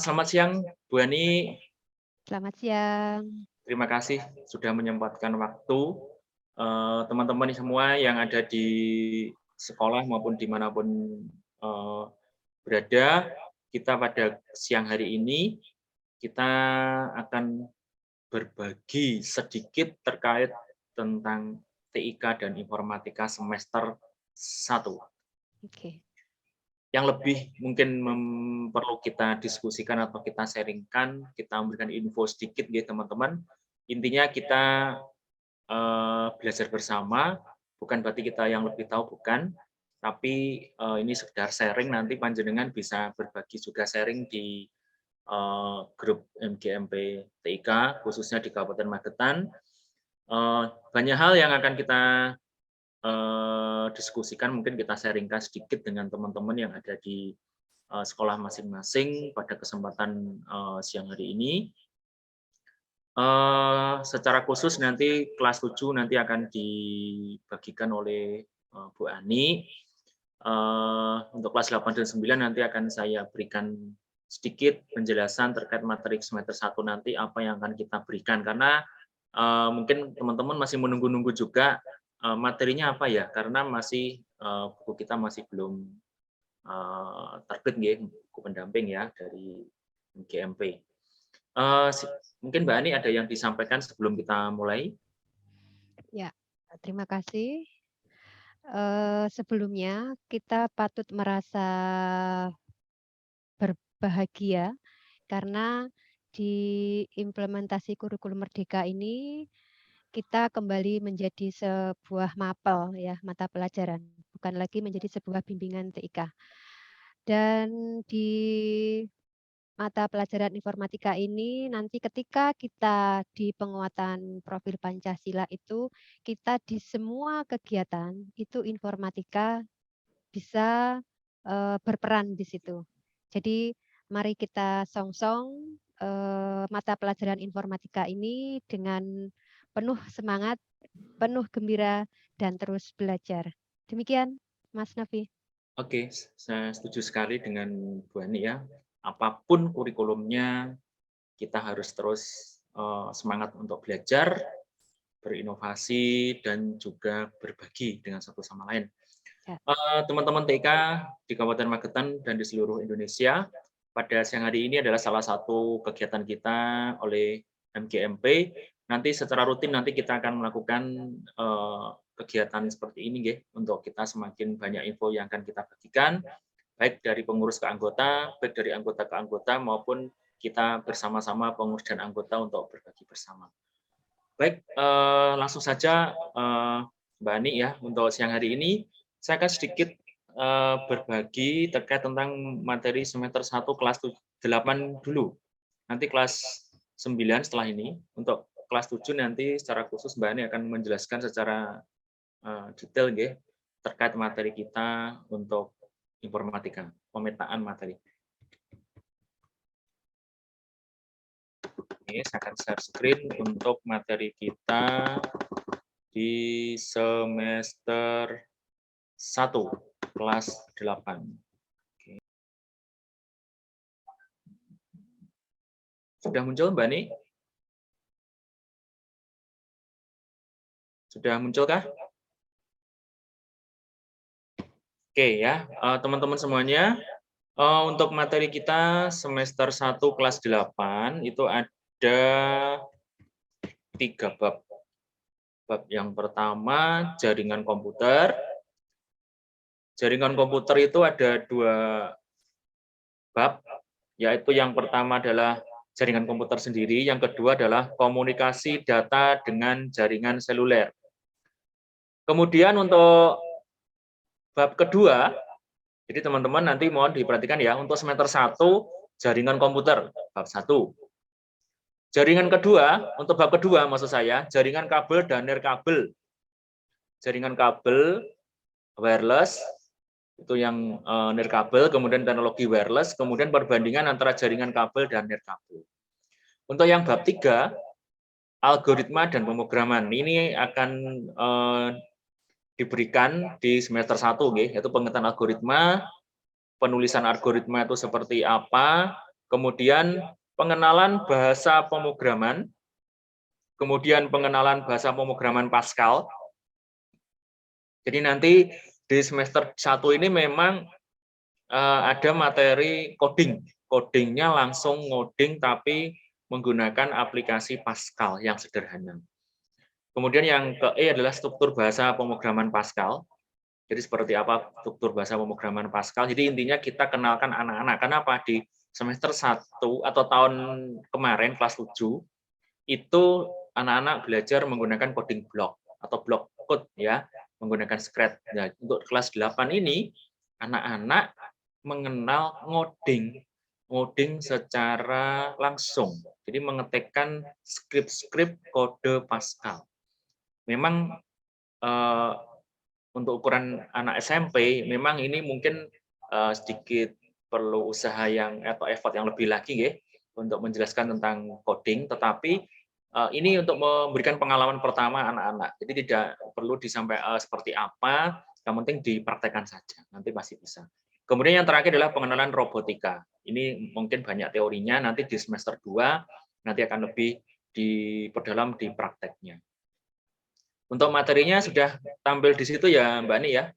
Selamat siang, Bu Ani. Selamat siang. Terima kasih sudah menyempatkan waktu. Teman-teman semua yang ada di sekolah maupun dimanapun berada, kita pada siang hari ini, kita akan berbagi sedikit terkait tentang TIK dan Informatika semester 1. Oke. Yang lebih mungkin perlu kita diskusikan atau kita sharingkan, kita memberikan info sedikit ya teman-teman. Intinya kita belajar bersama, bukan berarti kita yang lebih tahu, bukan. Tapi ini sekedar sharing, nanti panjenengan bisa berbagi juga sharing di grup MGMP TIK, khususnya di Kabupaten Magetan. Banyak hal yang akan kita diskusikan, mungkin kita sharingkan sedikit dengan teman-teman yang ada di sekolah masing-masing pada kesempatan siang hari ini. Secara khusus nanti kelas 7 nanti akan dibagikan oleh Bu Ani. Untuk kelas 8 dan 9 nanti akan saya berikan sedikit penjelasan terkait materi semester 1 nanti apa yang akan kita berikan. Karena mungkin teman-teman masih menunggu-nunggu juga materinya apa ya, karena masih buku kita masih belum terbit nggih, buku pendamping ya dari GMP. Mungkin Mbak Ani ada yang disampaikan sebelum kita mulai? Ya, terima kasih. Sebelumnya kita patut merasa berbahagia karena di implementasi kurikulum merdeka ini kita kembali menjadi sebuah mapel ya, mata pelajaran, bukan lagi menjadi sebuah bimbingan TIK. Dan di mata pelajaran informatika ini nanti ketika kita di penguatan profil Pancasila itu, kita di semua kegiatan itu informatika bisa, berperan di situ. Jadi mari kita song-song, mata pelajaran informatika ini dengan penuh semangat, penuh gembira, dan terus belajar. Demikian Mas Nafi. Oke, saya setuju sekali dengan Bu Ani ya. Apapun kurikulumnya, kita harus terus semangat untuk belajar, berinovasi, dan juga berbagi dengan satu sama lain. Ya. Teman-teman TK di Kabupaten Magetan dan di seluruh Indonesia, pada siang hari ini adalah salah satu kegiatan kita oleh MGMP. Nanti secara rutin nanti kita akan melakukan kegiatan seperti ini nggih, untuk kita semakin banyak info yang akan kita bagikan, baik dari pengurus ke anggota, baik dari anggota ke anggota, maupun kita bersama-sama pengurus dan anggota untuk berbagi bersama. Baik, langsung saja Mbak Ani ya, untuk siang hari ini saya akan sedikit berbagi terkait tentang materi semester 1 kelas 8 dulu. Nanti kelas 9 setelah ini, untuk kelas 7 nanti secara khusus Mbak Ani akan menjelaskan secara detail nggih, terkait materi kita untuk informatika, pemetaan materi. Oke, saya akan share screen untuk materi kita di semester 1 kelas 8. Oke. Sudah muncul Mbak Ni? Sudah munculkah? Oke ya, teman-teman semuanya, untuk materi kita semester 1 kelas 8 itu ada 3 bab. Bab yang pertama jaringan komputer. Jaringan komputer itu ada 2 bab, yaitu yang pertama adalah jaringan komputer sendiri, yang kedua adalah komunikasi data dengan jaringan seluler. Kemudian untuk bab kedua, jadi teman-teman nanti mohon diperhatikan ya, untuk semester 1 jaringan komputer, bab 1. Jaringan kedua, untuk bab kedua maksud saya, jaringan kabel dan nirkabel. Jaringan kabel wireless, itu yang nirkabel, kemudian teknologi wireless, kemudian perbandingan antara jaringan kabel dan nirkabel. Untuk yang bab 3, algoritma dan pemrograman, ini akan diberikan di semester 1, yaitu pengetahuan algoritma, penulisan algoritma itu seperti apa, kemudian pengenalan bahasa pemrograman, kemudian pengenalan bahasa pemrograman Pascal. Jadi nanti di semester 1 ini memang ada materi coding. Codingnya langsung ngoding tapi menggunakan aplikasi Pascal yang sederhana. Kemudian yang ke E adalah struktur bahasa pemrograman Pascal. Jadi seperti apa struktur bahasa pemrograman Pascal. Jadi intinya kita kenalkan anak-anak. Kenapa? Di semester 1 atau tahun kemarin kelas 7 itu anak-anak belajar menggunakan coding block atau block code ya, menggunakan Scratch. Nah, untuk kelas 8 ini anak-anak mengenal ngoding secara langsung. Jadi mengetikkan skrip-skrip kode Pascal. Memang untuk ukuran anak SMP memang ini mungkin sedikit perlu usaha yang atau effort yang lebih lagi ya untuk menjelaskan tentang coding, tetapi ini untuk memberikan pengalaman pertama anak-anak. Jadi tidak perlu disampaikan seperti apa, yang penting dipraktekkan saja, nanti pasti bisa. Kemudian yang terakhir adalah pengenalan robotika. Ini mungkin banyak teorinya, nanti di semester 2 nanti akan lebih diperdalam di prakteknya. Untuk materinya sudah tampil di situ ya Mbak Ani ya.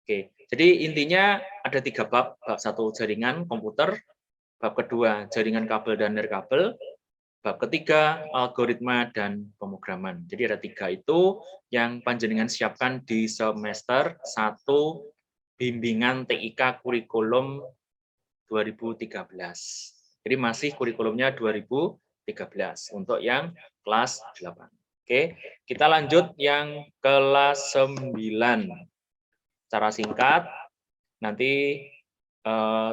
Oke, jadi intinya ada 3 bab. Bab 1 jaringan komputer, bab kedua jaringan kabel dan nirkabel, bab ketiga algoritma dan pemrograman. Jadi ada 3 itu yang panjenengan siapkan di semester 1 bimbingan TIK kurikulum 2013. Jadi masih kurikulumnya 2013 untuk yang kelas 8. Oke, kita lanjut yang kelas 9. Secara singkat, nanti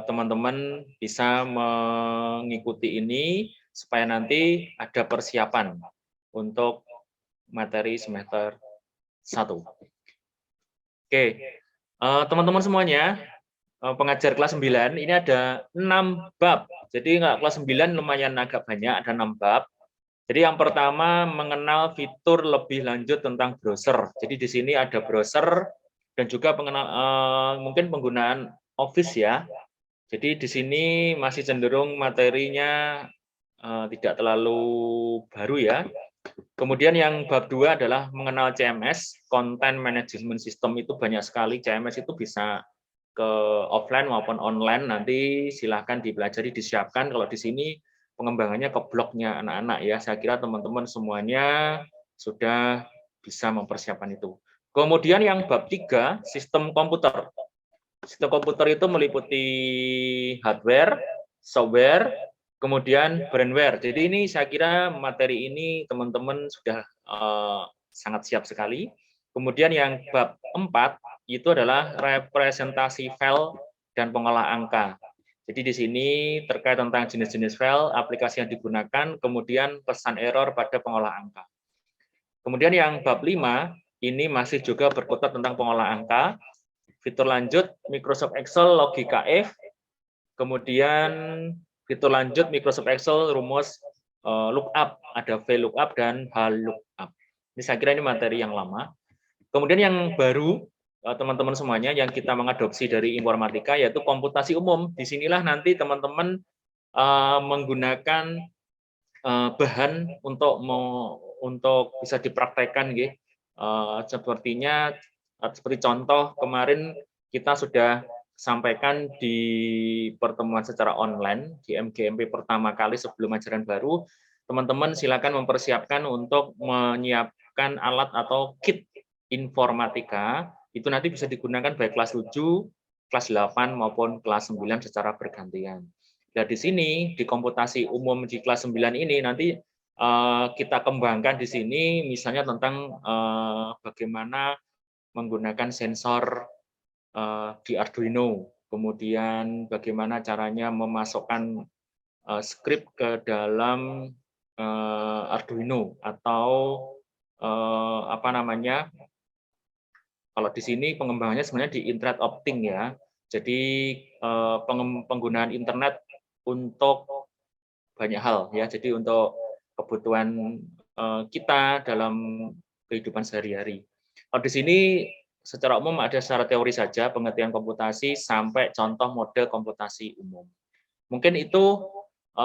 teman-teman bisa mengikuti ini supaya nanti ada persiapan untuk materi semester 1. Oke, teman-teman semuanya, pengajar kelas 9 ini ada 6 bab. Jadi kelas 9 lumayan agak banyak, ada 6 bab. Jadi yang pertama mengenal fitur lebih lanjut tentang browser. Jadi di sini ada browser dan juga mungkin penggunaan Office ya. Jadi di sini masih cenderung materinya tidak terlalu baru ya. Kemudian yang bab 2 adalah mengenal CMS, Content Management System. Itu banyak sekali, CMS itu bisa ke offline maupun online, nanti silahkan dipelajari, disiapkan. Kalau di sini pengembangannya ke blognya anak-anak ya. Saya kira teman-teman semuanya sudah bisa mempersiapkan itu. Kemudian yang bab 3, sistem komputer. Sistem komputer itu meliputi hardware, software, kemudian firmware. Jadi ini saya kira materi ini teman-teman sudah sangat siap sekali. Kemudian yang bab 4 itu adalah representasi file dan pengolah angka. Jadi di sini terkait tentang jenis-jenis file, aplikasi yang digunakan, kemudian pesan error pada pengolah angka. Kemudian yang bab 5, ini masih juga berkutat tentang pengolah angka, fitur lanjut Microsoft Excel logika if, kemudian fitur lanjut Microsoft Excel rumus lookup, ada VLOOKUP dan HLOOKUP. Ini saya kira ini materi yang lama. Kemudian yang baru, teman-teman semuanya, yang kita mengadopsi dari informatika, yaitu komputasi umum. Disinilah nanti teman-teman menggunakan bahan untuk bisa dipraktekkan, sepertinya seperti contoh kemarin kita sudah sampaikan di pertemuan secara online di MGMP pertama kali sebelum ajaran baru. Teman-teman silakan mempersiapkan untuk menyiapkan alat atau kit informatika, itu nanti bisa digunakan baik kelas 7, kelas 8 maupun kelas 9 secara bergantian. Nah, di sini di komputasi umum di kelas 9 ini nanti kita kembangkan di sini misalnya tentang bagaimana menggunakan sensor di Arduino, kemudian bagaimana caranya memasukkan skrip ke dalam Arduino atau apa namanya, kalau di sini pengembangannya sebenarnya di Internet of Things ya. Jadi penggunaan internet untuk banyak hal ya. Jadi untuk kebutuhan kita dalam kehidupan sehari-hari. Kalau di sini secara umum ada secara teori saja, pengertian komputasi sampai contoh model komputasi umum. Mungkin itu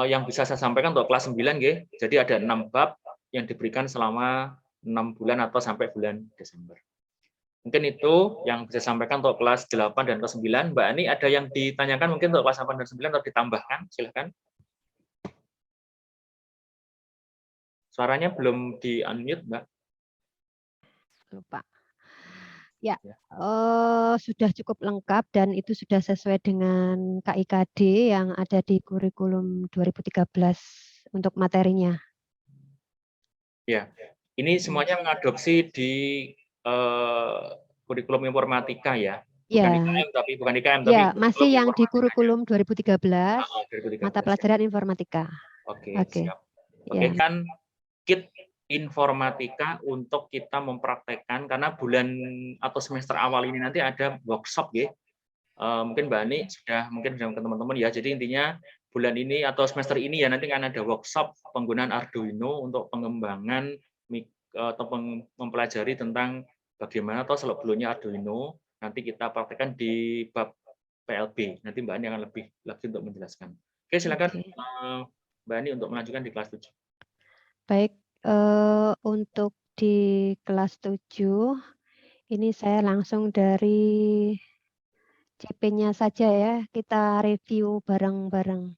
yang bisa saya sampaikan untuk kelas 9 nggih. Jadi ada 6 bab yang diberikan selama 6 bulan atau sampai bulan Desember. Mungkin itu yang bisa saya sampaikan untuk kelas 8 dan kelas 9. Mbak Ani ada yang ditanyakan mungkin untuk kelas 8 dan 9 atau ditambahkan? Silakan. Suaranya belum di-unmute, Mbak. Lupa. Ya, Ya. sudah cukup lengkap dan itu sudah sesuai dengan KIKD yang ada di kurikulum 2013 untuk materinya. Ya, ini semuanya mengadopsi di kurikulum informatika ya. Bukan Ya, IKM tapi ya kurikulum masih yang di informatika. kurikulum 2013 mata 2013 ya. pelajaran informatika. Oke, Oke, siap. Oke, ya. kan kit informatika untuk kita mempraktekkan karena bulan atau semester awal ini nanti ada workshop ya. Mungkin Mbak Ani sudah mungkin dengan teman-teman ya. Jadi intinya bulan ini atau semester ini ya nanti akan ada workshop penggunaan Arduino untuk pengembangan atau mempelajari tentang bagaimana atau seluk-beluknya Arduino. Nanti kita praktekkan di bab PLB. Nanti Mbak Ani akan lebih lagi untuk menjelaskan. Oke, silakan Mbak Ani untuk melanjutkan di kelas 7. Baik, untuk di kelas 7 ini saya langsung dari CP-nya saja ya, kita review bareng-bareng.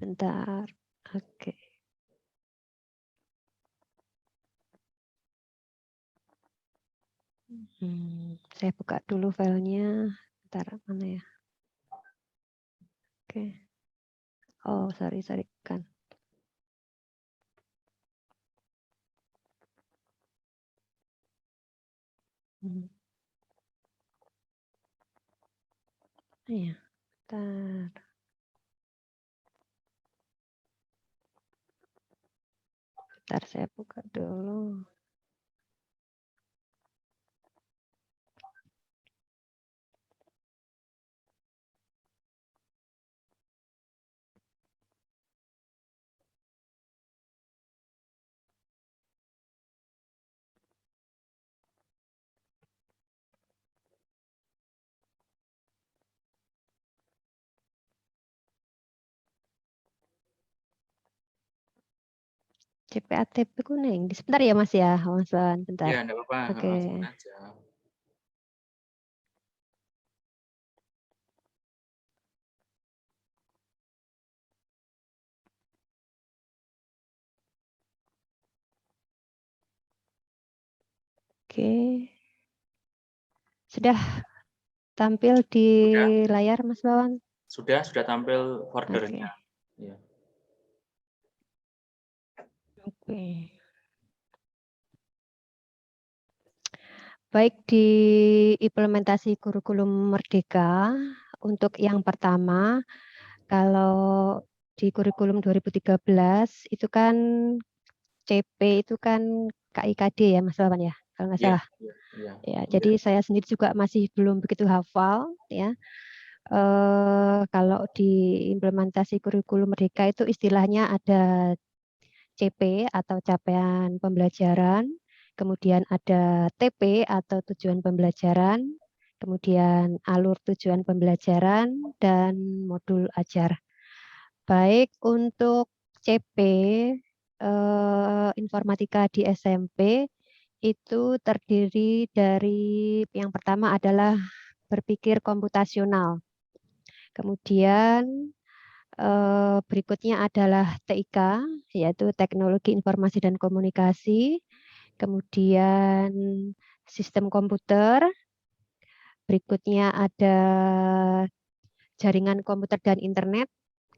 Bentar, oke. Saya buka dulu filenya. Bentar, mana ya? Oke. Oh, sorry, kan. Iya, bentar. Bentar, saya buka dulu. CPATP kuning. Sebentar ya Mas ya, Mas Wan, bentar. Iya, enggak apa-apa, Oke. langsung aja. Oke. Sudah tampil di layar Mas Wawan? Sudah tampil foldernya. Oke. Ya. Oke. Baik, di implementasi kurikulum Merdeka, untuk yang pertama, kalau di kurikulum 2013 itu kan CP itu kan KIKD ya Mas Wawan ya, kalau nggak salah. Ya, jadi saya sendiri juga masih belum begitu hafal ya. Kalau di implementasi kurikulum Merdeka itu istilahnya ada CP atau capaian pembelajaran, kemudian ada TP atau tujuan pembelajaran, kemudian alur tujuan pembelajaran, dan modul ajar. Baik untuk CP informatika di SMP itu terdiri dari yang pertama adalah berpikir komputasional. Kemudian berikutnya adalah TIK, yaitu Teknologi Informasi dan Komunikasi. Kemudian sistem komputer. Berikutnya ada jaringan komputer dan internet.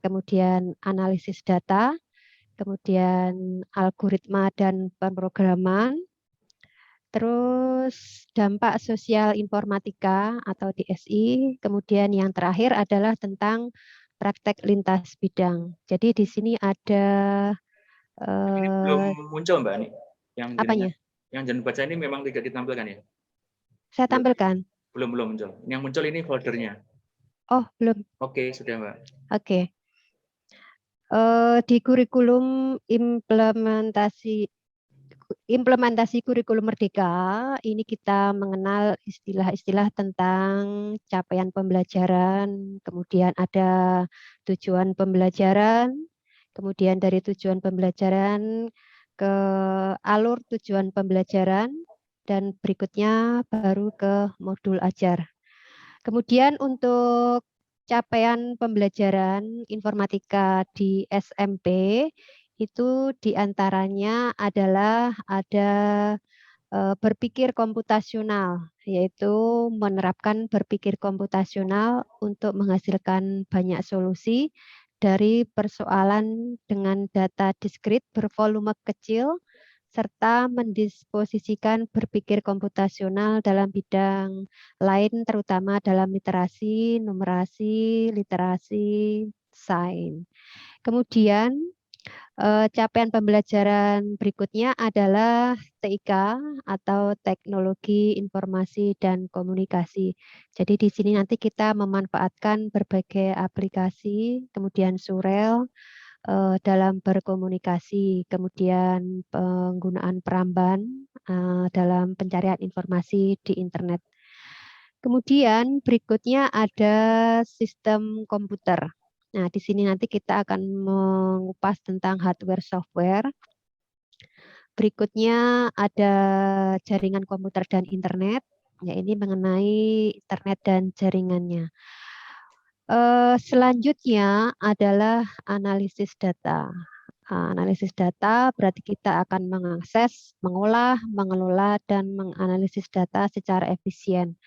Kemudian analisis data. Kemudian algoritma dan pemrograman. Terus dampak sosial informatika atau DSI. Kemudian yang terakhir adalah tentang praktek lintas bidang. Jadi di sini ada Ini belum muncul Mbak Ani. apanya? Yang jangan baca ini memang tidak ditampilkan ya? Saya tampilkan. Belum muncul. Yang muncul ini foldernya. Oh, belum. Oke, sudah Mbak. Oke. Di kurikulum implementasi implementasi kurikulum merdeka, ini kita mengenal istilah-istilah tentang capaian pembelajaran, kemudian ada tujuan pembelajaran, kemudian dari tujuan pembelajaran ke alur tujuan pembelajaran, dan berikutnya baru ke modul ajar. Kemudian untuk capaian pembelajaran informatika di SMP itu diantaranya adalah ada berpikir komputasional, yaitu menerapkan berpikir komputasional untuk menghasilkan banyak solusi dari persoalan dengan data diskrit bervolume kecil serta mendisposisikan berpikir komputasional dalam bidang lain, terutama dalam literasi, numerasi, literasi, sains. Kemudian capaian pembelajaran berikutnya adalah TIK atau Teknologi Informasi dan Komunikasi. Jadi di sini nanti kita memanfaatkan berbagai aplikasi, kemudian surel, dalam berkomunikasi, kemudian penggunaan peramban dalam pencarian informasi di internet. Kemudian berikutnya ada sistem komputer. Nah, di sini nanti kita akan mengupas tentang hardware software. Berikutnya ada jaringan komputer dan internet. Ya, ini mengenai internet dan jaringannya. Selanjutnya adalah analisis data. Analisis data berarti kita akan mengakses, mengolah, mengelola, dan menganalisis data secara efisien.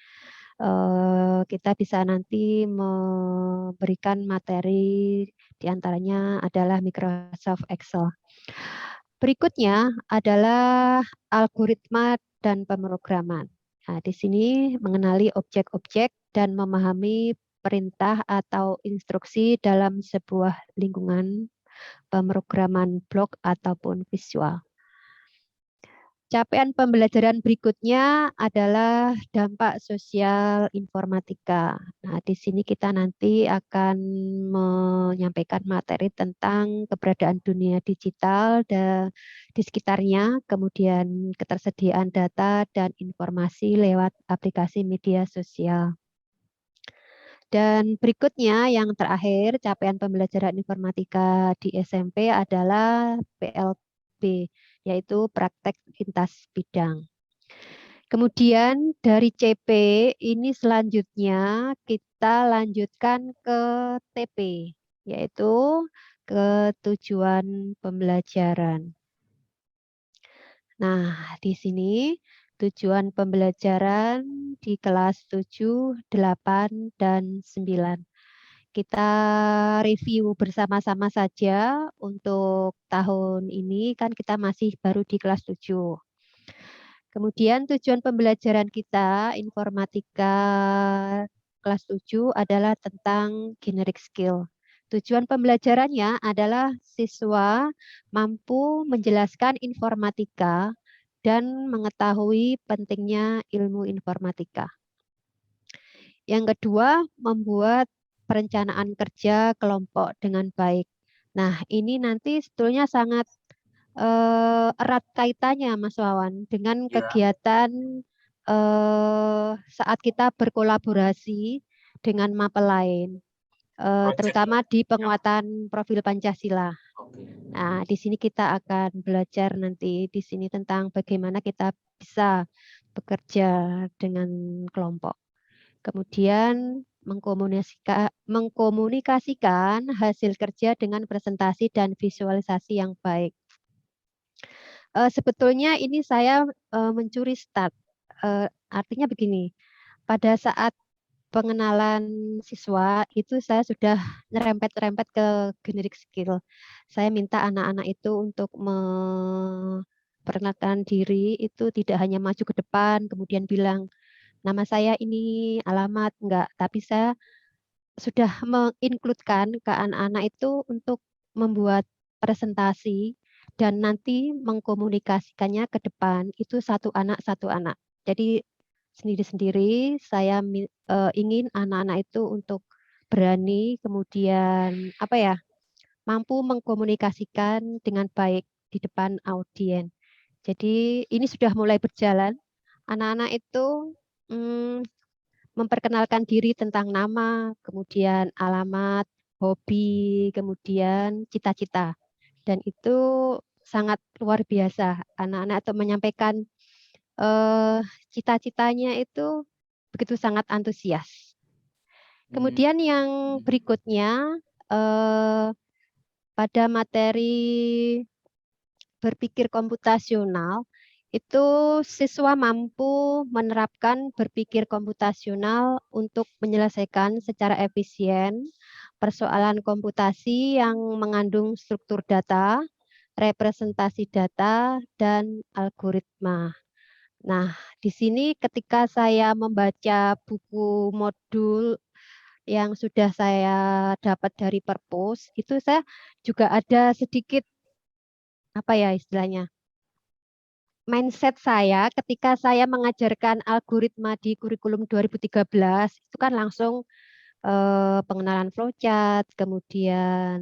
Kita bisa nanti memberikan materi, diantaranya adalah Microsoft Excel. Berikutnya adalah algoritma dan pemrograman. Nah, di sini mengenali objek-objek dan memahami perintah atau instruksi dalam sebuah lingkungan pemrograman blok ataupun visual. Capaian pembelajaran berikutnya adalah dampak sosial informatika. Nah, di sini kita nanti akan menyampaikan materi tentang keberadaan dunia digital di sekitarnya, kemudian ketersediaan data dan informasi lewat aplikasi media sosial. Dan berikutnya yang terakhir, capaian pembelajaran informatika di SMP adalah PLB, yaitu praktek lintas bidang. Kemudian dari CP ini selanjutnya kita lanjutkan ke TP, yaitu ke tujuan pembelajaran. Nah, di sini tujuan pembelajaran di kelas 7, 8, dan 9. Kita review bersama-sama saja untuk tahun ini, kan kita masih baru di kelas 7. Kemudian tujuan pembelajaran kita informatika kelas 7 adalah tentang generic skill. Tujuan pembelajarannya adalah siswa mampu menjelaskan informatika dan mengetahui pentingnya ilmu informatika. Yang kedua, membuat perencanaan kerja kelompok dengan baik. Nah, ini nanti sebetulnya sangat erat kaitannya, Mas Wawan, dengan kegiatan saat kita berkolaborasi dengan mapel lain, terutama di penguatan profil Pancasila. Nah, di sini kita akan belajar nanti di sini tentang bagaimana kita bisa bekerja dengan kelompok. Kemudian mengkomunikasikan hasil kerja dengan presentasi dan visualisasi yang baik. Sebetulnya ini saya mencuri start. Artinya begini, pada saat pengenalan siswa itu saya sudah nyerempet-rempet ke generic skill. Saya minta anak-anak itu untuk memperkenalkan diri, itu tidak hanya maju ke depan kemudian bilang nama saya ini, alamat, enggak, tapi saya sudah menginkludkan ke anak-anak itu untuk membuat presentasi dan nanti mengkomunikasikannya ke depan, itu satu anak satu anak. Jadi sendiri-sendiri saya ingin anak-anak itu untuk berani, kemudian apa ya, mampu mengkomunikasikan dengan baik di depan audiens. Jadi ini sudah mulai berjalan. Anak-anak itu memperkenalkan diri tentang nama, kemudian alamat, hobi, kemudian cita-cita. Dan itu sangat luar biasa. Anak-anak itu menyampaikan eh, cita-citanya itu begitu sangat antusias. Hmm. Kemudian yang berikutnya eh, pada materi berpikir komputasional itu siswa mampu menerapkan berpikir komputasional untuk menyelesaikan secara efisien persoalan komputasi yang mengandung struktur data, representasi data, dan algoritma. Nah, di sini ketika saya membaca buku modul yang sudah saya dapat dari Perpus, itu saya juga ada sedikit apa ya istilahnya mindset saya ketika saya mengajarkan algoritma di kurikulum 2013 itu kan langsung pengenalan flowchart, kemudian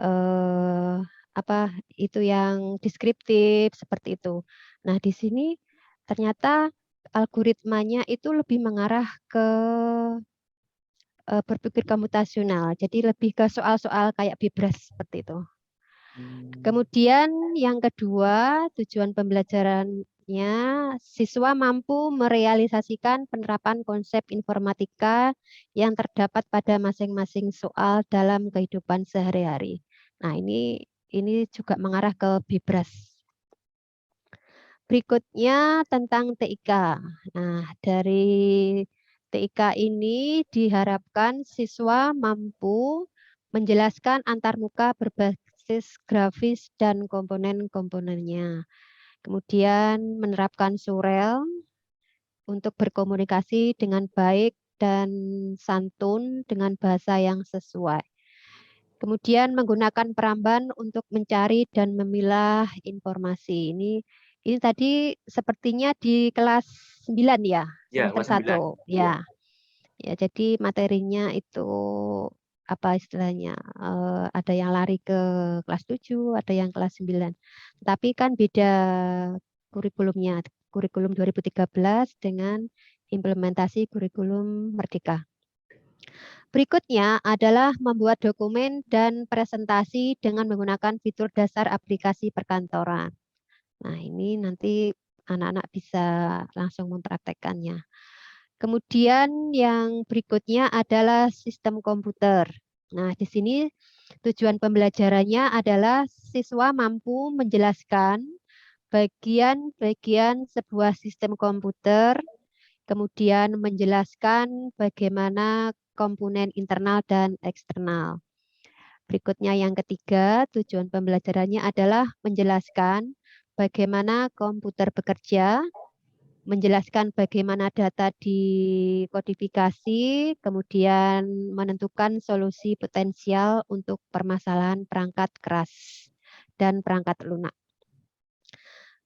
eh, apa itu yang deskriptif seperti itu. Nah, di sini ternyata algoritmanya itu lebih mengarah ke berpikir komputasional. Jadi lebih ke soal-soal kayak Bibras seperti itu. Kemudian yang kedua, tujuan pembelajarannya siswa mampu merealisasikan penerapan konsep informatika yang terdapat pada masing-masing soal dalam kehidupan sehari-hari. Nah, ini juga mengarah ke Bibras. Berikutnya tentang TIK. Nah, dari TIK ini diharapkan siswa mampu menjelaskan antarmuka berbasis grafis dan komponen-komponennya. Kemudian menerapkan surel untuk berkomunikasi dengan baik dan santun dengan bahasa yang sesuai. Kemudian menggunakan peramban untuk mencari dan memilah informasi. Ini tadi sepertinya di kelas 9 ya, Ya, semester kelas 9. 1. Ya. Ya, jadi materinya itu apa istilahnya? Ada yang lari ke kelas 7, ada yang kelas 9. Tapi kan beda kurikulumnya. Kurikulum 2013 dengan implementasi kurikulum Merdeka. Berikutnya adalah membuat dokumen dan presentasi dengan menggunakan fitur dasar aplikasi perkantoran. Nah, ini nanti anak-anak bisa langsung mempraktekkannya. Kemudian yang berikutnya adalah sistem komputer. Nah, di sini tujuan pembelajarannya adalah siswa mampu menjelaskan bagian-bagian sebuah sistem komputer, kemudian menjelaskan bagaimana komponen internal dan eksternal. Berikutnya yang ketiga, tujuan pembelajarannya adalah menjelaskan bagaimana komputer bekerja, menjelaskan bagaimana data dikodifikasi, kemudian menentukan solusi potensial untuk permasalahan perangkat keras dan perangkat lunak.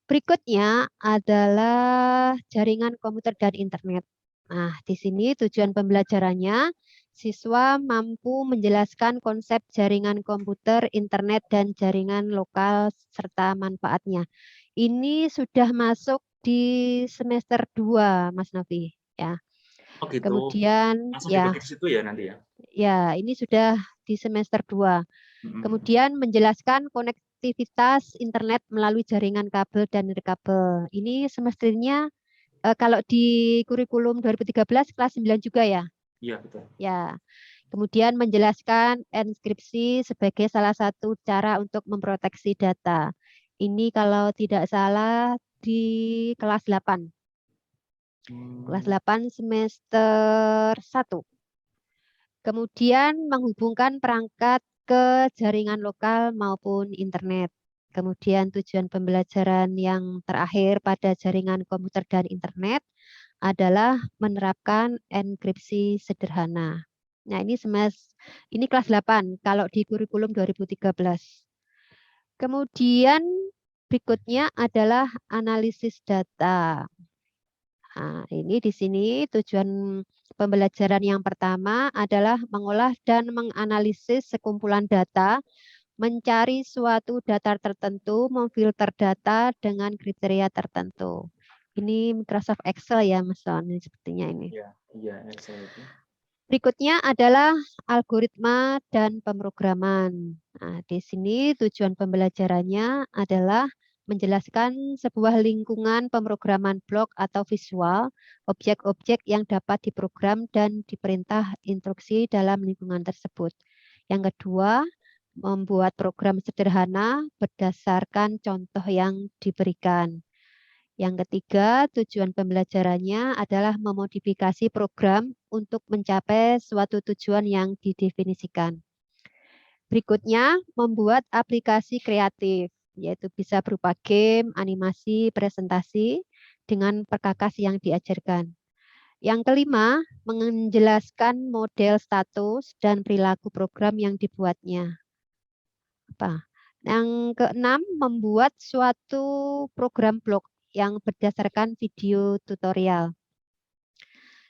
Berikutnya adalah jaringan komputer dan internet. Nah, di sini tujuan pembelajarannya, siswa mampu menjelaskan konsep jaringan komputer, internet, dan jaringan lokal serta manfaatnya. Ini sudah masuk di semester 2, Mas Novi. Ya. Oh gitu, Kemudian langsung ya, dibagi di situ ya nanti ya? ya ini sudah di semester 2. Mhm. Kemudian menjelaskan konektivitas internet melalui jaringan kabel dan nirkabel. Ini semesternya kalau di kurikulum 2013 kelas 9 juga ya. Iya, betul. Ya. Kemudian menjelaskan enkripsi sebagai salah satu cara untuk memproteksi data. Ini kalau tidak salah di kelas 8. Kelas 8 semester 1. Kemudian menghubungkan perangkat ke jaringan lokal maupun internet. Kemudian tujuan pembelajaran yang terakhir pada jaringan komputer dan internet adalah menerapkan enkripsi sederhana. Nah, ini kelas 8 kalau di kurikulum 2013. Kemudian berikutnya adalah analisis data. Nah, ini di sini tujuan pembelajaran yang pertama adalah mengolah dan menganalisis sekumpulan data mencari suatu data tertentu, memfilter data dengan kriteria tertentu. Ini Microsoft Excel ya, Mas Wan, sepertinya ini. Iya, iya, Excel itu. Berikutnya adalah algoritma dan pemrograman. Nah, di sini tujuan pembelajarannya adalah menjelaskan sebuah lingkungan pemrograman blok atau visual, objek-objek yang dapat diprogram dan diperintah instruksi dalam lingkungan tersebut. Yang kedua, membuat program sederhana berdasarkan contoh yang diberikan. Yang ketiga, tujuan pembelajarannya adalah memodifikasi program untuk mencapai suatu tujuan yang didefinisikan. Berikutnya, membuat aplikasi kreatif, yaitu bisa berupa game, animasi, presentasi, dengan perkakas yang diajarkan. Yang kelima, menjelaskan model status dan perilaku program yang dibuatnya. Yang keenam, membuat suatu program blok yang berdasarkan video tutorial.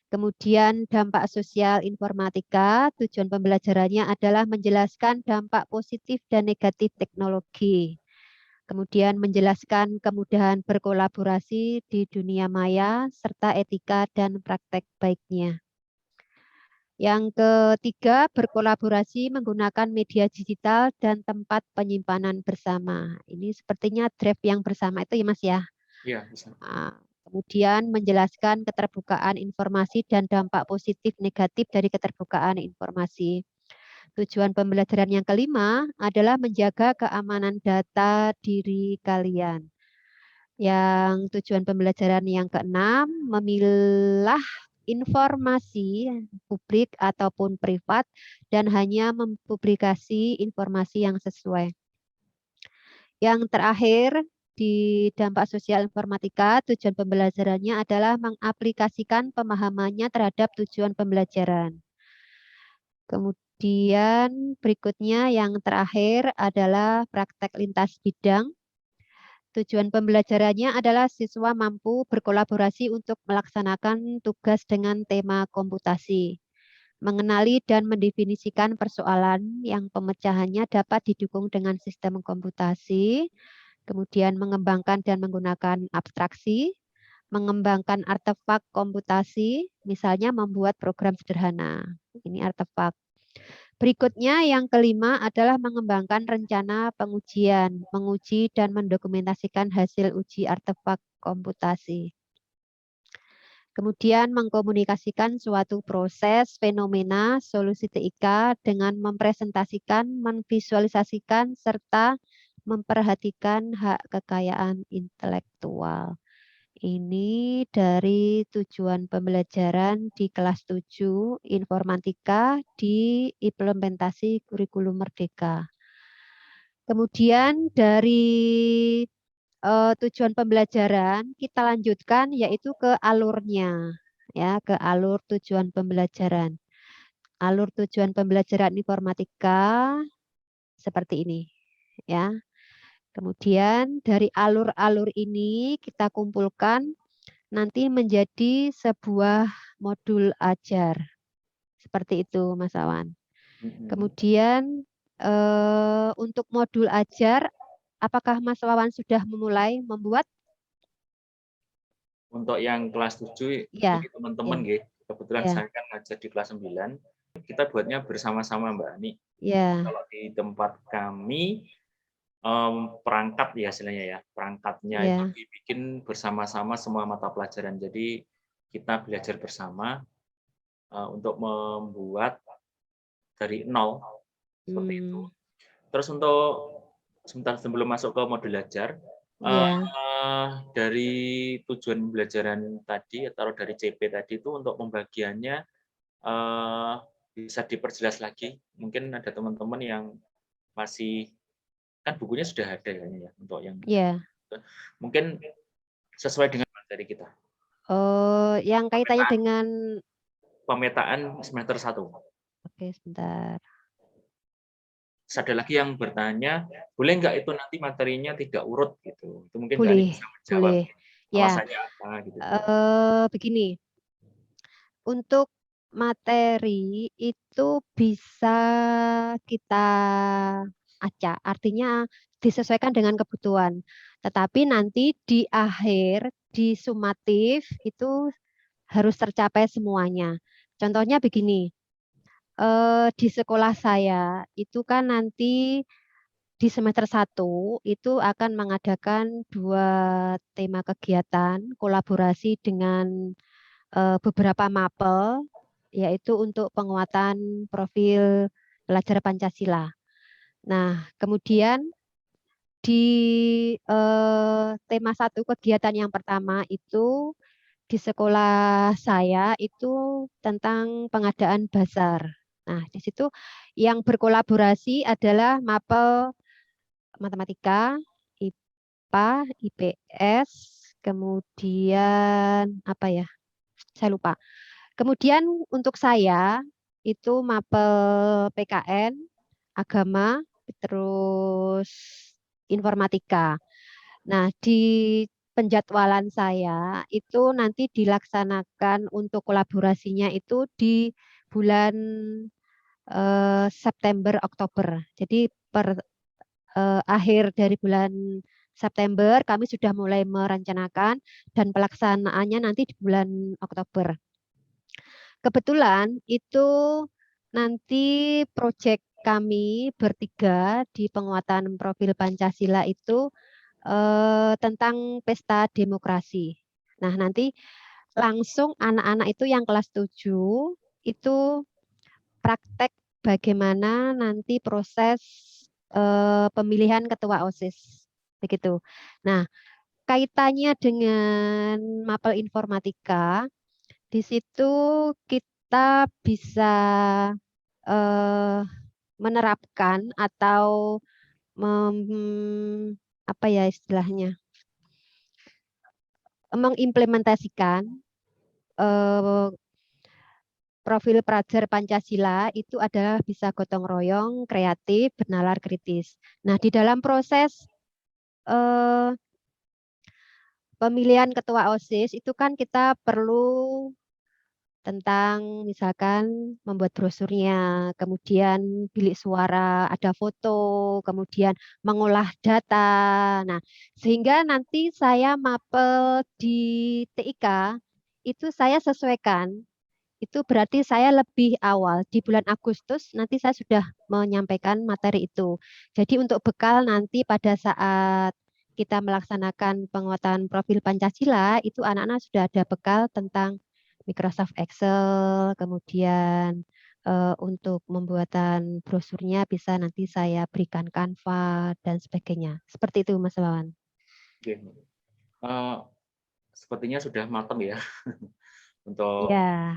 Kemudian dampak sosial informatika, tujuan pembelajarannya adalah menjelaskan dampak positif dan negatif teknologi. Kemudian menjelaskan kemudahan berkolaborasi di dunia maya, serta etika dan praktek baiknya. Yang ketiga, berkolaborasi menggunakan media digital dan tempat penyimpanan bersama. Ini sepertinya drive yang bersama itu ya Mas ya. Iya, bisa. Kemudian menjelaskan keterbukaan informasi dan dampak positif negatif dari keterbukaan informasi. Tujuan pembelajaran yang kelima adalah menjaga keamanan data diri kalian. Yang tujuan pembelajaran yang keenam, memilah informasi publik ataupun privat dan hanya mempublikasi informasi yang sesuai. Yang terakhir, di dampak sosial informatika, tujuan pembelajarannya adalah mengaplikasikan pemahamannya terhadap tujuan pembelajaran. Kemudian berikutnya yang terakhir adalah praktek lintas bidang. Tujuan pembelajarannya adalah siswa mampu berkolaborasi untuk melaksanakan tugas dengan tema komputasi, mengenali dan mendefinisikan persoalan yang pemecahannya dapat didukung dengan sistem komputasi, kemudian mengembangkan dan menggunakan abstraksi, mengembangkan artefak komputasi, misalnya membuat program sederhana. Ini artefak. Berikutnya yang kelima adalah mengembangkan rencana pengujian, menguji dan mendokumentasikan hasil uji artefak komputasi. Kemudian mengkomunikasikan suatu proses, fenomena, solusi TIK dengan mempresentasikan, memvisualisasikan, serta memperhatikan hak kekayaan intelektual. Ini dari tujuan pembelajaran di kelas 7 informatika di implementasi kurikulum Merdeka. Kemudian dari tujuan pembelajaran kita lanjutkan yaitu ke alurnya, ya, ke alur tujuan pembelajaran. Alur tujuan pembelajaran informatika seperti ini, ya. Kemudian dari alur-alur ini kita kumpulkan nanti menjadi sebuah modul ajar. Seperti itu, Mas Awan. Kemudian untuk modul ajar, apakah Mas Wawan sudah memulai membuat? Untuk yang kelas 7, Ya, ini teman-teman ya, nggih, kebetulan ya, saya kan ngajar di kelas 9, kita buatnya bersama-sama Mbak Ani. ya, Kalau di tempat kami, perangkat ya istilahnya ya, perangkatnya itu ya. dibikin bersama-sama semua mata pelajaran. Jadi kita belajar bersama untuk membuat dari nol, seperti itu. Hmm, Terus untuk sebentar sebelum masuk ke modul ajar, ya. dari tujuan pembelajaran tadi atau dari CP tadi itu untuk pembagiannya, bisa diperjelas lagi. Mungkin ada teman-teman yang masih kan bukunya sudah ada kayaknya ya untuk yang Ya. mungkin sesuai dengan materi kita. Oh, yang kaitannya Pemetaan dengan pemetaan semester 1. oke, sebentar. Terus ada lagi yang bertanya, boleh nggak itu nanti materinya tidak urut gitu? Itu mungkin Mbak Ani Boleh, bisa menjawab, boleh. Ya, alasannya apa gitu. begini. Untuk materi itu bisa kita acak, artinya disesuaikan dengan kebutuhan. Tetapi nanti di akhir, di sumatif itu harus tercapai semuanya. Contohnya begini, di sekolah saya itu kan nanti di semester 1 itu akan mengadakan 2 tema kegiatan kolaborasi dengan beberapa mapel, yaitu untuk penguatan profil pelajar Pancasila. Nah, kemudian di tema 1 kegiatan yang pertama itu di sekolah saya itu tentang pengadaan bazar. Nah, di situ yang berkolaborasi adalah mapel matematika, IPA, IPS, kemudian apa ya? Saya lupa. Kemudian untuk saya itu mapel PKN, agama, terus informatika. Nah, di penjadwalan saya itu nanti dilaksanakan untuk kolaborasinya itu di bulan September Oktober. Jadi per akhir dari bulan September kami sudah mulai merencanakan dan pelaksanaannya nanti di bulan Oktober. Kebetulan itu nanti proyek kami bertiga di penguatan profil Pancasila itu tentang pesta demokrasi. Nah, nanti langsung anak-anak itu yang kelas 7 itu praktek bagaimana nanti proses pemilihan ketua OSIS. Begitu. Nah, kaitannya dengan mapel informatika, di situ kita bisa eh, menerapkan atau apa ya istilahnya, mengimplementasikan eh, profil pelajar Pancasila itu adalah bisa gotong royong, kreatif, bernalar kritis. Nah, di dalam proses eh, pemilihan ketua OSIS itu kan kita perlu tentang misalkan membuat brosurnya, kemudian bilik suara, ada foto, kemudian mengolah data. Nah, sehingga nanti saya mapel di TIK itu saya sesuaikan. Itu berarti saya lebih awal di bulan Agustus nanti saya sudah menyampaikan materi itu. Jadi untuk bekal nanti pada saat kita melaksanakan penguatan profil Pancasila itu anak-anak sudah ada bekal tentang Microsoft Excel, kemudian untuk pembuatan brosurnya bisa nanti saya berikan Canva dan sebagainya. Seperti itu Mas Wawan. Oke. Sepertinya sudah matang ya untuk Ya,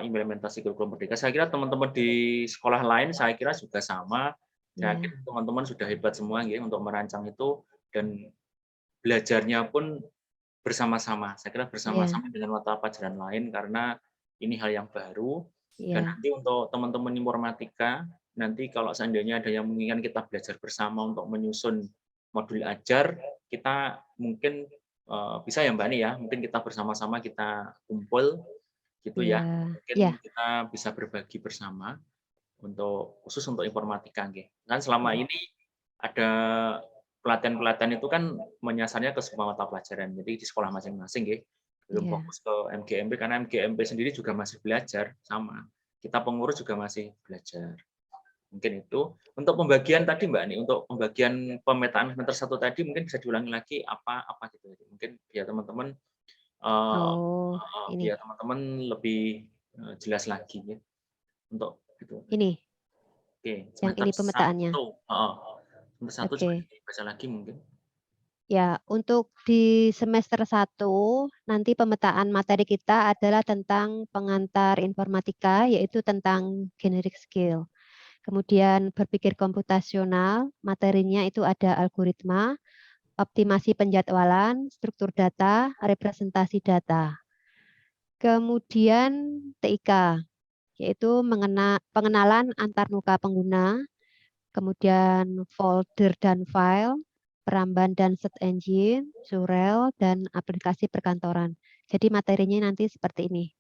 implementasi kurikulum merdeka. Saya kira teman-teman di sekolah lain saya kira juga sama. Saya ya, yakin teman-teman sudah hebat semua ya untuk merancang itu dan belajarnya pun bersama-sama. Saya kira ya, bersama-sama dengan mata pelajaran lain karena ini hal yang baru dan ya, nanti untuk teman-teman informatika, nanti kalau seandainya ada yang menginginkan kita belajar bersama untuk menyusun modul ajar, kita mungkin bisa ya Mbak Ani ya, mungkin kita bersama-sama kita kumpul gitu ya. ya, Mungkin ya, kita bisa berbagi bersama untuk khusus untuk informatika nggih. Kan selama ya, ini ada pelatihan-pelatihan itu kan menyasarnya ke semua mata pelajaran. Jadi di sekolah masing-masing nggih, belum ya. fokus ke MGMP karena MGMP sendiri juga masih belajar sama. Kita pengurus juga masih belajar. Mungkin itu. Untuk pembagian tadi Mbak nih, untuk pembagian pemetaan semester 1 tadi mungkin bisa diulangi lagi apa gitu. Mungkin biar teman-teman Oh, biar ini, teman-teman lebih jelas lagi ya untuk itu. ini, Oke, yang semester ini pemetaannya. 1 heeh, semester 1 coba Oke. dibaca lagi mungkin. Ya, untuk di semester 1 nanti pemetaan materi kita adalah tentang pengantar informatika, yaitu tentang generic skill. Kemudian berpikir komputasional, materinya itu ada algoritma, optimasi penjadwalan, struktur data, representasi data. Kemudian TIK, yaitu pengenalan antarmuka pengguna, kemudian folder dan file, peramban dan search engine, surel, dan aplikasi perkantoran. Jadi materinya nanti seperti ini.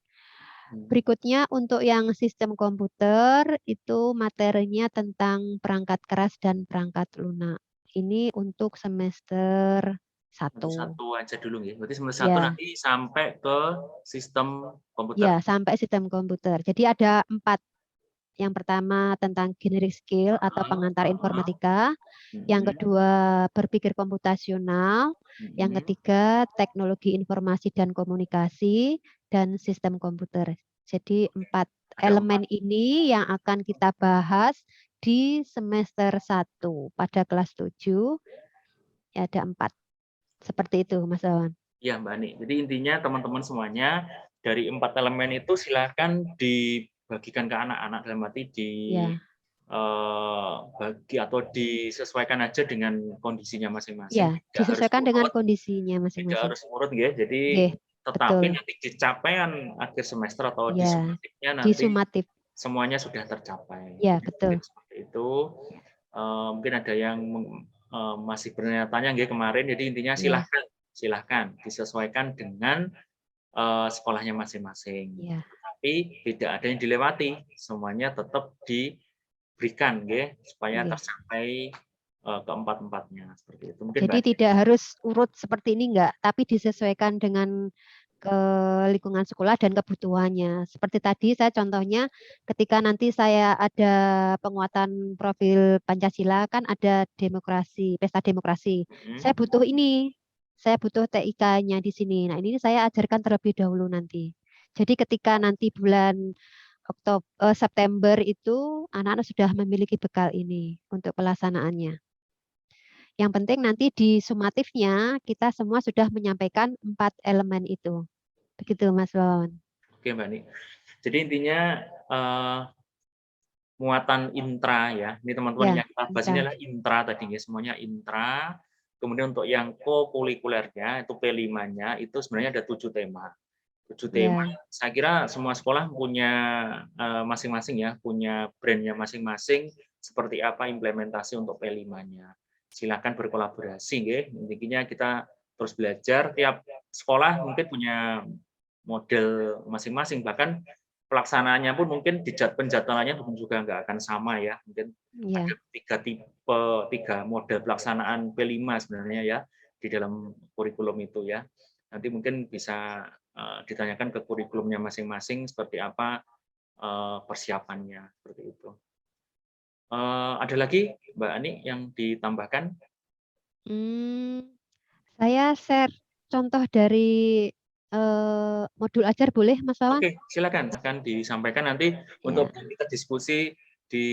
Hmm. Berikutnya untuk yang sistem komputer itu materinya tentang perangkat keras dan perangkat lunak. Ini untuk semester Untuk 1. satu aja dulu ya. Berarti semester 1 Ya, nanti sampai ke sistem ya komputer. sampai sistem komputer. Jadi ada 4. Yang pertama tentang generic skill atau Heeh, pengantar heeh. informatika. Yang Mhm, kedua berpikir komputasional. Yang mhm. ketiga teknologi informasi dan komunikasi dan sistem komputer. Jadi 4 Ada 4. elemen ini yang akan kita bahas di semester 1 pada kelas 7. Ya, ada 4. Seperti itu, Mas Wawan. Ya, Mbak Ani. Jadi intinya teman-teman semuanya dari 4 elemen itu silakan dibagikan ke anak-anak, dalam arti Ya, bagi atau disesuaikan aja dengan kondisinya masing-masing. ya, disesuaikan dengan kondisinya Tidak masing-masing. harus urut ya. Jadi Nggih, tetapi betul. nanti di capaian akhir semester atau di Ya, sumatifnya di nanti sumatif. semuanya sudah tercapai. Ya, Jadi mungkin betul. seperti itu. Ya, Mungkin ada yang masih bertanya-tanya nggih kemarin. Jadi intinya ya, silahkan silahkan disesuaikan dengan sekolahnya masing-masing. ya. Tapi tidak ada yang dilewati, semuanya tetap diberikan nggih, supaya Nggih. tercapai keempat-empatnya seperti itu. Mungkin Jadi Mbak. tidak harus urut seperti ini enggak, tapi disesuaikan dengan ke lingkungan sekolah dan kebutuhannya. Seperti tadi saya contohnya ketika nanti saya ada penguatan profil Pancasila kan ada demokrasi, pesta demokrasi. Saya Mhm. butuh ini. Saya butuh TIK-nya di sini. Nah, ini saya ajarkan terlebih dahulu nanti. Jadi ketika nanti bulan September itu anak-anak sudah memiliki bekal ini untuk pelaksanaannya. Yang penting nanti di sumatifnya kita semua sudah menyampaikan 4 elemen itu. Begitu Mas Wawan. Oke Mbak Ni. Jadi intinya eee, muatan intra ya, ini teman-teman Ya, yang kita bahas ini intra. adalah intra tadi ya, semuanya intra. Kemudian untuk yang kokurikulernya itu P5-nya itu sebenarnya ada 7 tema. 7 tema, Ya, saya kira semua sekolah punya masing-masing ya, punya brand-nya masing-masing, seperti apa implementasi untuk P5-nya. Silakan berkolaborasi nggih, intinya kita terus belajar, tiap sekolah mungkin punya model masing-masing, bahkan pelaksanaannya pun mungkin penjadwalannya juga nggak akan sama ya, mungkin ada ya. 3 tipe, 3 model pelaksanaan P5 sebenarnya ya, di dalam kurikulum itu ya. Nanti mungkin bisa ditanyakan ke kurikulumnya masing-masing seperti apa persiapannya, seperti itu. Ada lagi Mbak Ani yang ditambahkan? Hmm, saya share contoh dari modul ajar boleh Mas Wawan? Oke, silakan akan disampaikan nanti Ya, untuk kita diskusi di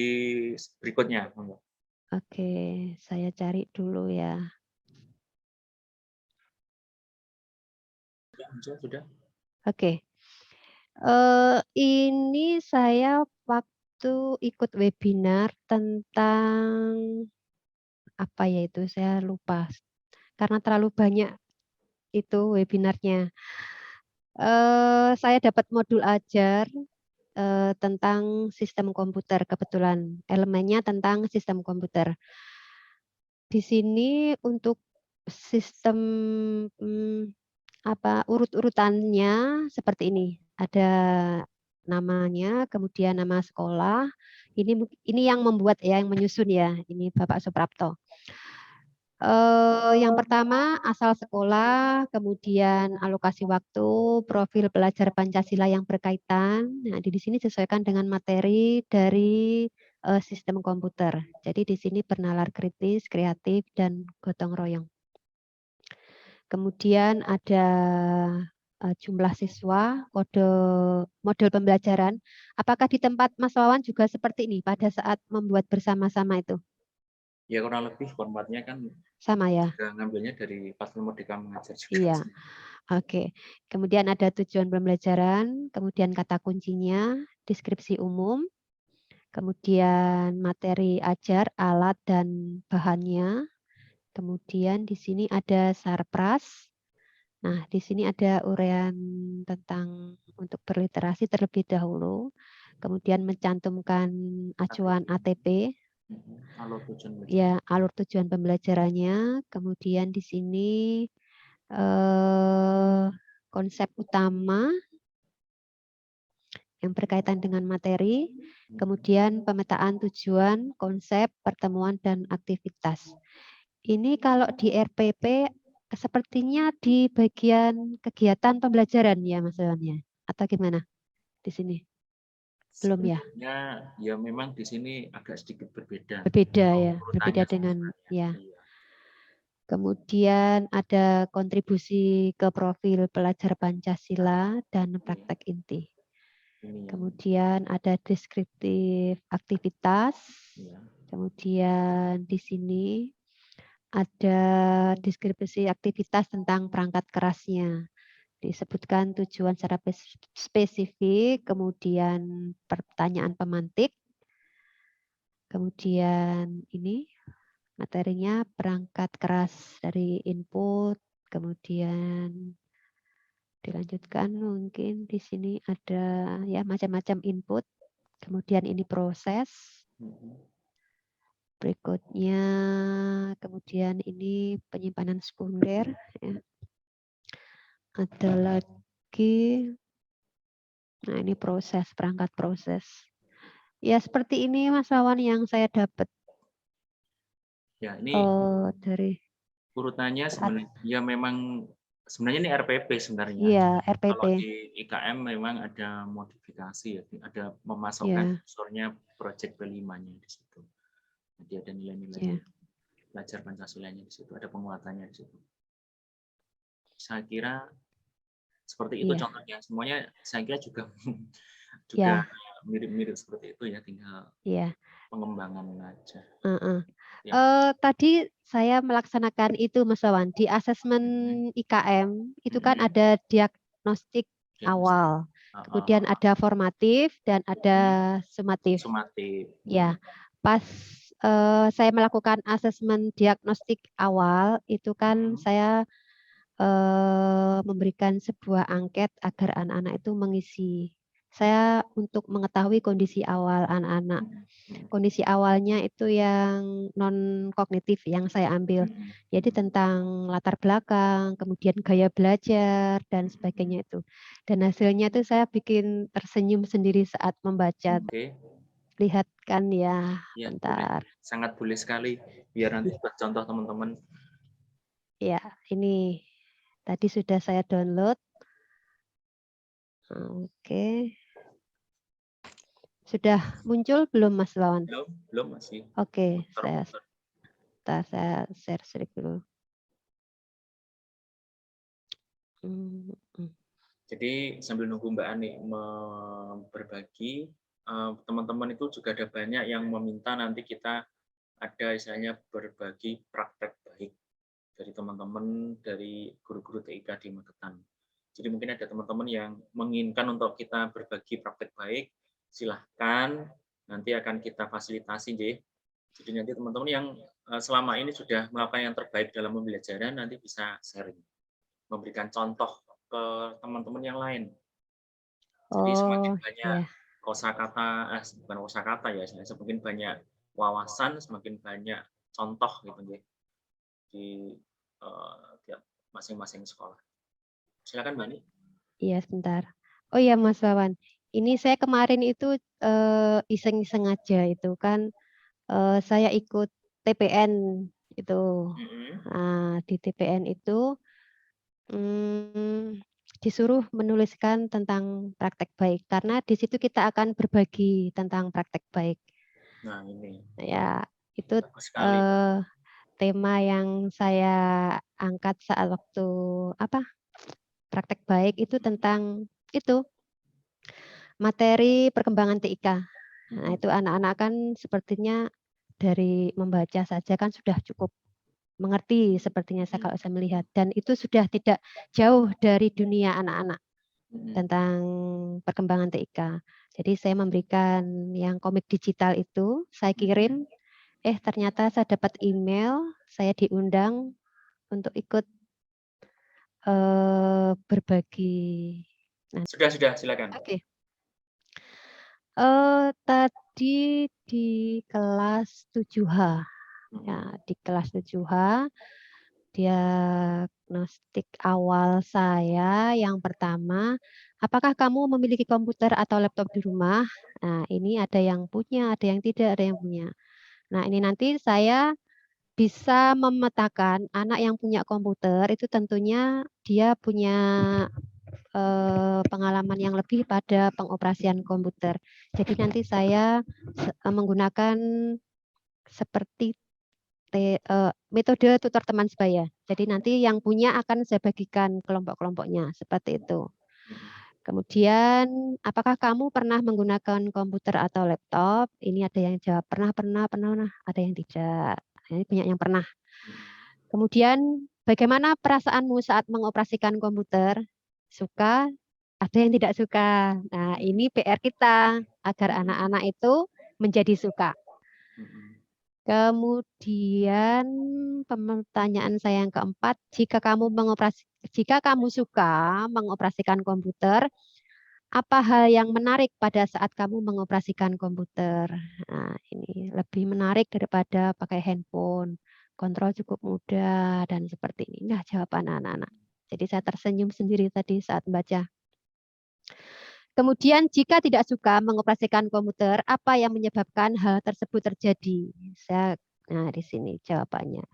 berikutnya. Monggo. oke. Saya cari dulu ya. Sudah, sudah. Oke. Ini saya waktu ikut webinar tentang apa ya itu, saya lupa. Karena terlalu banyak itu webinarnya. Saya dapat modul ajar tentang sistem komputer kebetulan, elemennya tentang sistem komputer. Di sini untuk sistem, urut-urutannya seperti ini, ada namanya, kemudian nama sekolah, ini yang membuat ya, yang menyusun ya, ini Bapak Suprapto. Yang pertama asal sekolah, kemudian alokasi waktu, profil pelajar Pancasila yang berkaitan. Nah, di sini sesuaikan dengan materi dari sistem komputer. Jadi di sini bernalar kritis, kreatif, dan gotong royong. Kemudian ada jumlah siswa, kode model pembelajaran. Apakah di tempat Mas Wawan juga seperti ini pada saat membuat bersama-sama itu? Ya kurang lebih formatnya kan Sama ya? juga ngambilnya dari Paslon Merdeka Mengajar juga. Iya. Oke, kemudian ada tujuan pembelajaran, kemudian kata kuncinya, deskripsi umum, kemudian materi ajar, alat dan bahannya, kemudian di sini ada sarpras. Nah, di sini ada uraian tentang untuk berliterasi terlebih dahulu, kemudian mencantumkan acuan ATP, Alur tujuan belajar. ya alur tujuan pembelajarannya, kemudian di sini konsep utama. yang berkaitan dengan materi, kemudian pemetaan tujuan, konsep, pertemuan, dan aktivitas. Ini kalau di RPP sepertinya di bagian kegiatan pembelajaran ya Mas Wawan ya? Atau gimana di sini? Belum ya? Sebenarnya ya memang di sini agak sedikit berbeda. Berbeda ya, berbeda Urutannya dengan ya. iya. Kemudian ada kontribusi ke profil pelajar Pancasila dan praktek inti. Ini yang Kemudian ada deskriptif aktivitas. ya. Kemudian di sini ada deskripsi aktivitas tentang perangkat kerasnya. Disebutkan tujuan secara spesifik, kemudian pertanyaan pemantik, kemudian ini materinya perangkat keras dari input, kemudian dilanjutkan mungkin di sini ada ya macam-macam input, kemudian ini proses, berikutnya kemudian ini penyimpanan sekunder, ya. Ada lagi, nah ini proses, perangkat proses. Ya seperti ini Mas Wawan yang saya dapat Ya, ini dari urutannya sebenarnya ya memang sebenarnya ini RPP sebenarnya. iya RPP. Kalau di IKM memang ada modifikasi ya, ada memasukkan Ya, unsurnya project P5-nya di situ. Jadi ada nilai-nilai ya. belajar Pancasilanya di situ, ada penguatannya di situ. Saya kira seperti itu Iya. contohnya. Semuanya saya kira juga Ya, mirip-mirip seperti itu ya, tinggal iya. pengembangan aja. Ya. Tadi saya melaksanakan itu Mas Wawan di asesmen IKM itu kan ada diagnostik awal, kemudian ada formatif dan ada sumatif. Sumatif. Ya, pas saya melakukan asesmen diagnostik awal itu kan saya memberikan sebuah angket agar anak-anak itu mengisi. Saya untuk mengetahui kondisi awal anak-anak. Kondisi awalnya itu yang non kognitif yang saya ambil. Jadi tentang latar belakang, kemudian gaya belajar dan sebagainya itu. Dan hasilnya itu saya bikin tersenyum sendiri saat membaca. Oke. Lihat kan ya, Ya, bentar. sangat boleh sekali biar nanti buat contoh teman-teman. Ya, ini tadi sudah saya download. Oke. Sudah muncul belum Mas Wawan? Belum masih. Oke, saya share dulu. Jadi sambil nunggu Mbak Ani berbagi, teman-teman itu juga ada banyak yang meminta nanti kita ada istilahnya berbagi praktek baik dari teman-teman dari guru-guru TIK di Magetan. Jadi mungkin ada teman-teman yang menginginkan untuk kita berbagi praktek baik, silahkan nanti akan kita fasilitasi deh. Jadi nanti teman-teman yang selama ini sudah melakukan yang terbaik dalam pembelajaran nanti bisa sharing, memberikan contoh ke teman-teman yang lain. Jadi semakin banyak kosakata, bukan kosakata ya, semakin banyak wawasan, semakin banyak contoh gitu ya di tiap masing-masing sekolah. Silakan Mbak Ani. Iya, sebentar. Oh iya Mas Wawan, ini saya kemarin itu iseng-iseng aja itu kan saya ikut TPN itu. Nah, di TPN itu disuruh menuliskan tentang praktek baik karena di situ kita akan berbagi tentang praktek baik. Nah, ini. Ya, itu tema yang saya angkat saat waktu praktek baik itu tentang itu materi perkembangan TIK. Nah, itu anak-anak kan sepertinya dari membaca saja kan sudah cukup mengerti sepertinya saya kalau saya melihat dan itu sudah tidak jauh dari dunia anak-anak tentang perkembangan TIK. Jadi saya memberikan yang komik digital itu, saya kirim, ternyata saya dapat email, saya diundang untuk ikut berbagi. Nah, sudah silakan. Oke. Tadi di kelas 7H. Ya, di kelas 7H Diagnostik awal saya yang pertama, apakah kamu memiliki komputer atau laptop di rumah? Nah, ini ada yang punya, ada yang tidak, ada yang punya. Nah, ini nanti saya bisa memetakan anak yang punya komputer itu tentunya dia punya pengalaman yang lebih pada pengoperasian komputer. Jadi nanti saya menggunakan seperti metode tutor teman sebaya. Jadi nanti yang punya akan saya bagikan kelompok-kelompoknya seperti itu. Kemudian, apakah kamu pernah menggunakan komputer atau laptop? Ini ada yang jawab pernah, ada yang tidak. Ini banyak yang pernah. Kemudian, bagaimana perasaanmu saat mengoperasikan komputer? Suka? Ada yang tidak suka. Nah, ini PR kita agar anak-anak itu menjadi suka. Kemudian pertanyaan saya yang keempat, jika kamu suka mengoperasikan komputer, apa hal yang menarik pada saat kamu mengoperasikan komputer? Nah, ini lebih menarik daripada pakai handphone. Kontrol cukup mudah dan seperti ini. Nah, jawaban anak-anak. Jadi saya tersenyum sendiri tadi saat baca. Kemudian jika tidak suka mengoperasikan komputer, apa yang menyebabkan hal tersebut terjadi? Nah, di sini jawabannya.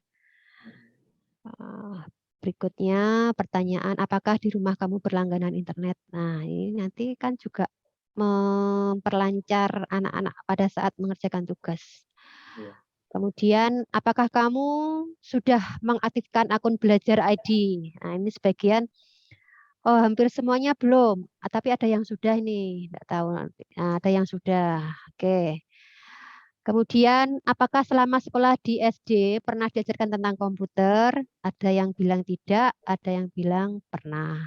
Berikutnya pertanyaan, apakah di rumah kamu berlangganan internet? Nah, ini nanti kan juga memperlancar anak-anak pada saat mengerjakan tugas. Kemudian, apakah kamu sudah mengaktifkan akun belajar ID? Nah, ini sebagian, hampir semuanya belum, tapi ada yang sudah ini, tidak tahu nanti. Nah, ada yang sudah, oke. Kemudian, apakah selama sekolah di SD pernah diajarkan tentang komputer? Ada yang bilang tidak, ada yang bilang pernah.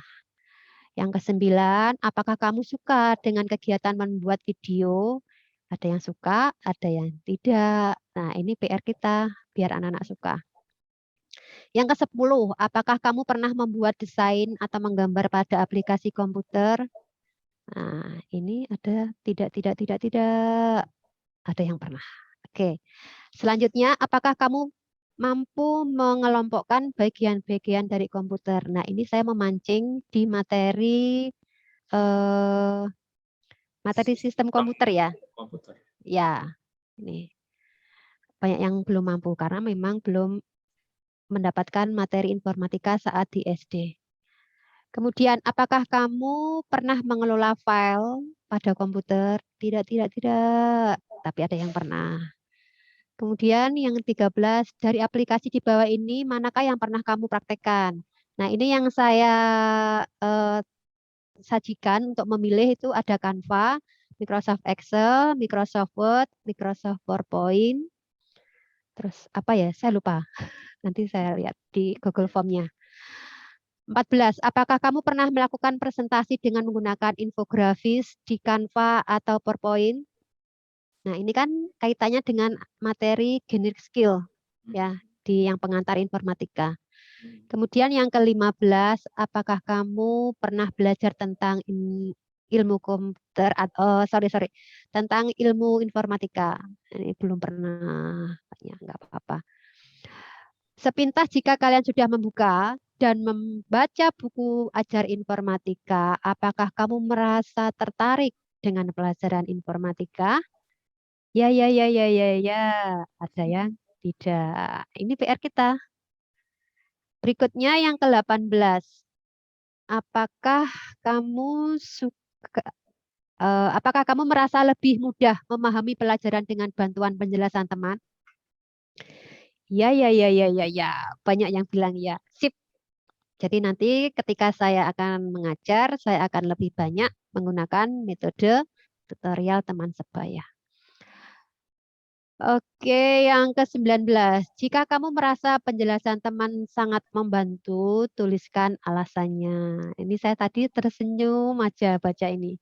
Yang kesembilan, apakah kamu suka dengan kegiatan membuat video? Ada yang suka, ada yang tidak. Nah, ini PR kita, biar anak-anak suka. Yang ke-10, apakah kamu pernah membuat desain atau menggambar pada aplikasi komputer? Nah, ini ada tidak. Ada yang pernah. Oke. Selanjutnya, apakah kamu mampu mengelompokkan bagian-bagian dari komputer? Nah, ini saya memancing di materi sistem komputer ya. Ya, ini banyak yang belum mampu karena memang belum mendapatkan materi informatika saat di SD. Kemudian, apakah kamu pernah mengelola file pada komputer? Tidak. Tapi ada yang pernah. Kemudian yang 13, dari aplikasi di bawah ini, manakah yang pernah kamu praktekkan? Nah, ini yang saya sajikan untuk memilih itu ada Canva, Microsoft Excel, Microsoft Word, Microsoft PowerPoint. Terus apa ya? Saya lupa. Nanti saya lihat di Google Form-nya. 14. Apakah kamu pernah melakukan presentasi dengan menggunakan infografis di Canva atau PowerPoint? Nah, ini kan kaitannya dengan materi generic skill ya di yang pengantar informatika. Kemudian yang ke-15, apakah kamu pernah belajar tentang ilmu komputer atau tentang ilmu informatika? Ini belum pernah, ya nggak apa-apa. Sepintas jika kalian sudah membuka dan membaca buku ajar informatika, apakah kamu merasa tertarik dengan pelajaran informatika? Ya. Ada yang tidak. Ini PR kita. Berikutnya yang ke-18. Apakah kamu merasa lebih mudah memahami pelajaran dengan bantuan penjelasan teman? Ya. Banyak yang bilang ya. Sip. Jadi nanti ketika saya akan mengajar, saya akan lebih banyak menggunakan metode tutorial teman sebaya. Oke, yang ke-19. Jika kamu merasa penjelasan teman sangat membantu, tuliskan alasannya. Ini saya tadi tersenyum aja baca ini.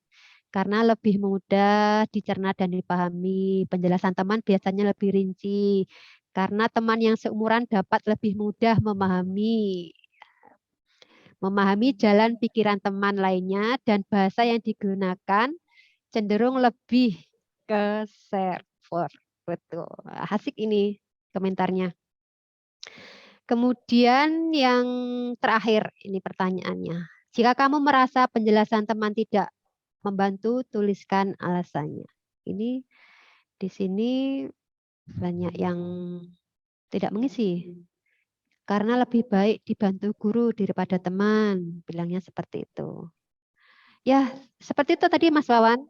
Karena lebih mudah dicerna dan dipahami. Penjelasan teman biasanya lebih rinci. Karena teman yang seumuran dapat lebih mudah memahami jalan pikiran teman lainnya dan bahasa yang digunakan cenderung lebih ke server. Betul. Asik ini komentarnya. Kemudian yang terakhir ini pertanyaannya. Jika kamu merasa penjelasan teman tidak membantu, tuliskan alasannya. Ini di sini banyak yang tidak mengisi. Karena lebih baik dibantu guru daripada teman, bilangnya seperti itu. Ya, seperti itu tadi Mas Wawan.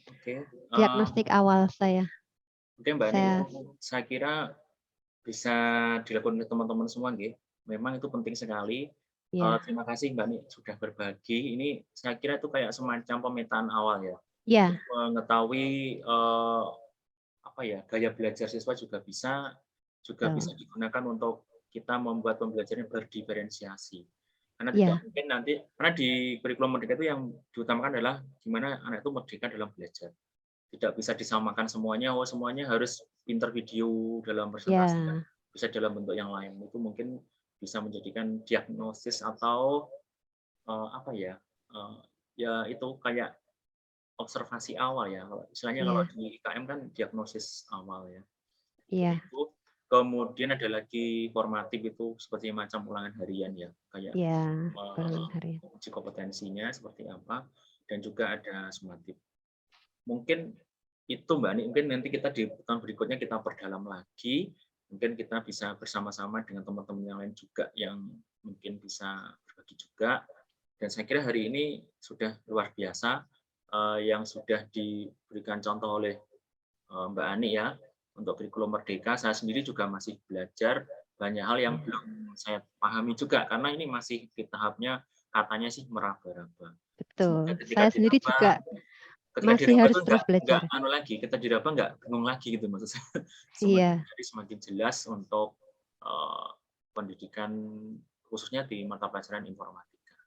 Oke, Diagnostik awal saya. oke Mbak Ani, Saya saya kira bisa dilakukan oleh teman-teman semua, nggih. Memang itu penting sekali. ya, Terima kasih Mbak Ani sudah berbagi. Ini saya kira itu kayak semacam pemetaan awal ya, untuk ya, mengetahui, apa ya, gaya belajar siswa juga bisa betul. digunakan untuk kita membuat pembelajaran yang berdiferensiasi. Karena tidak Ya, mungkin nanti karena di kurikulum merdeka itu yang diutamakan adalah gimana anak itu merdeka dalam belajar. Tidak bisa disamakan semuanya, oh semuanya harus pintar video dalam presentasi, kan ya, bisa dalam bentuk yang lain. Itu mungkin bisa menjadikan diagnosis atau, apa ya, eee, ya itu kayak observasi awal ya, istilahnya kalau ya, di IKM kan diagnosis awal ya. ya, Itu, kemudian ada lagi formatif itu seperti macam ulangan harian ya, kayak, ya, ulangan harian. uji kompetensinya seperti apa, dan juga ada sumatif. Mungkin itu Mbak Ani, mungkin nanti kita di tahun berikutnya kita perdalam lagi, mungkin kita bisa bersama-sama dengan teman-teman yang lain juga yang mungkin bisa berbagi juga. Dan saya kira hari ini sudah luar biasa, yang sudah diberikan contoh oleh, Mbak Ani ya, untuk kurikulum merdeka. Saya sendiri juga masih belajar banyak hal yang Ya, belum saya pahami juga, karena ini masih di tahapnya katanya sih meraba-raba. Semoga betul. Saya sendiri juga ketika masih diraba harus tuh terus nggak belajar. anu lagi, kita diraba nggak bingung lagi gitu maksud saya. Semakin Iya, hari semakin jelas untuk, pendidikan khususnya di mata pelajaran informatika.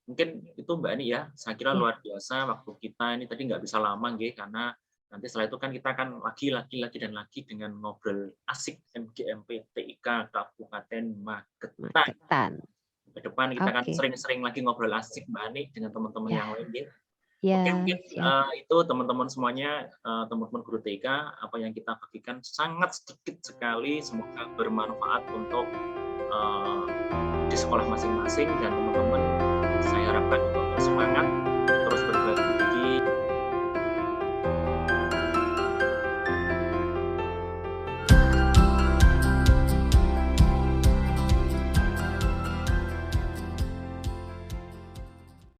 Mungkin itu Mbak Ani ya, saya kira ya, luar biasa waktu kita ini tadi nggak bisa lama nggih, karena nanti setelah itu kan kita akan lagi dan lagi dengan ngobrol asik MGMP TIK Kabupaten Magetan. Magetan. Ke depan kita akan Oke. sering-sering lagi ngobrol asik Mbak Ani dengan teman-teman Ya, yang lain nggih. Oke, ya, mungkin, siap. itu teman-teman semuanya, teman-teman guru TK, apa yang kita bagikan sangat sedikit sekali, semoga bermanfaat untuk, di sekolah masing-masing dan teman-teman saya harapkan juga bersemangat